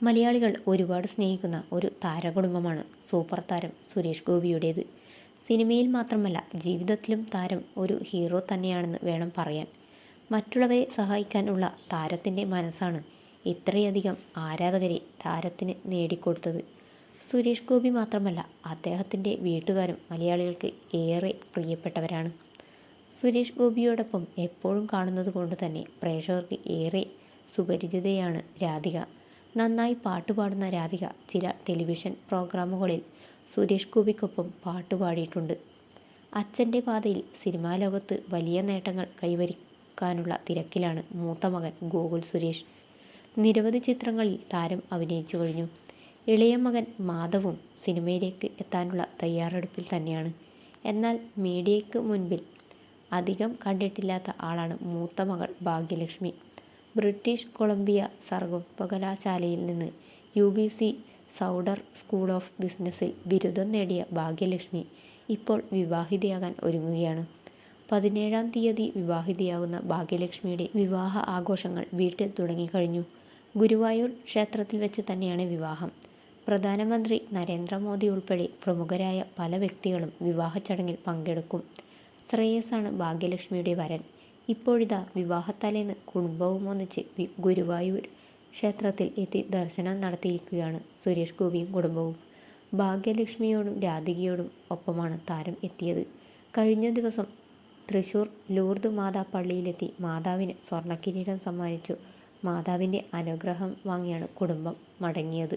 മലയാളികൾ ഒരുപാട് സ്നേഹിക്കുന്ന ഒരു താരകുടുംബമാണ് സൂപ്പർ താരം സുരേഷ് ഗോപിയുടേത്. സിനിമയിൽ മാത്രമല്ല, ജീവിതത്തിലും താരം ഒരു ഹീറോ തന്നെയാണെന്ന് വേണം പറയാൻ. മറ്റുള്ളവരെ സഹായിക്കാനുള്ള താരത്തിൻ്റെ മനസ്സാണ് ഇത്രയധികം ആരാധകരെ താരത്തിന് നേടിക്കൊടുത്തത്. സുരേഷ് ഗോപി മാത്രമല്ല, അദ്ദേഹത്തിൻ്റെ വീട്ടുകാരും മലയാളികൾക്ക് ഏറെ പ്രിയപ്പെട്ടവരാണ്. സുരേഷ് ഗോപിയോടൊപ്പം എപ്പോഴും കാണുന്നത് കൊണ്ട് തന്നെ പ്രേക്ഷകർക്ക് ഏറെ സുപരിചിതയാണ് രാധിക. നന്നായി പാട്ടുപാടുന്ന രാധിക ചില ടെലിവിഷൻ പ്രോഗ്രാമുകളിൽ സുരേഷ് ഗോപിക്കൊപ്പം പാട്ടുപാടിയിട്ടുണ്ട്. അച്ഛൻ്റെ പാതയിൽ സിനിമാ ലോകത്ത് വലിയ നേട്ടങ്ങൾ കൈവരിക്കാനുള്ള തിരക്കിലാണ് മൂത്ത മകൻ ഗോകുൽ സുരേഷ്. നിരവധി ചിത്രങ്ങളിൽ താരം അഭിനയിച്ചു കഴിഞ്ഞു. ഇളയ മകൻ മാധവും സിനിമയിലേക്ക് എത്താനുള്ള തയ്യാറെടുപ്പിൽ തന്നെയാണ്. എന്നാൽ മീഡിയയ്ക്ക് മുൻപിൽ അധികം കണ്ടിട്ടില്ലാത്ത ആളാണ് മൂത്ത മകൾ ഭാഗ്യലക്ഷ്മി. ബ്രിട്ടീഷ് കൊളംബിയ സർവകലാശാലയിൽ നിന്ന് UBC സൗഡർ സ്കൂൾ ഓഫ് ബിസിനസ്സിൽ ബിരുദം നേടിയ ഭാഗ്യലക്ഷ്മി ഇപ്പോൾ വിവാഹിതയാകാൻ ഒരുങ്ങുകയാണ്. 17-ാം തീയതി വിവാഹിതയാകുന്ന ഭാഗ്യലക്ഷ്മിയുടെ വിവാഹ ആഘോഷങ്ങൾ വീട്ടിൽ തുടങ്ങിക്കഴിഞ്ഞു. ഗുരുവായൂർ ക്ഷേത്രത്തിൽ വെച്ച് തന്നെയാണ് വിവാഹം. പ്രധാനമന്ത്രി നരേന്ദ്രമോദി ഉൾപ്പെടെ പ്രമുഖരായ പല വ്യക്തികളും വിവാഹ ചടങ്ങിൽ പങ്കെടുക്കും. ശ്രേയസാണ് ഭാഗ്യലക്ഷ്മിയുടെ വരൻ. ഇപ്പോഴിതാ വിവാഹത്തലേന്ന് കുടുംബവും ഒന്നിച്ച് ഗുരുവായൂർ ക്ഷേത്രത്തിൽ എത്തി ദർശനം നടത്തിയിരിക്കുകയാണ് സുരേഷ് ഗോപിയും കുടുംബവും. ഭാഗ്യലക്ഷ്മിയോടും രാധികയോടും ഒപ്പമാണ് താരം എത്തിയത്. കഴിഞ്ഞ ദിവസം തൃശൂർ ലൂർദ് മാതാ പള്ളിയിലെത്തി മാതാവിന് സ്വർണ്ണക്കിരീടം സമ്മാനിച്ചു മാതാവിൻ്റെ അനുഗ്രഹം വാങ്ങിയാണ് കുടുംബം മടങ്ങിയത്.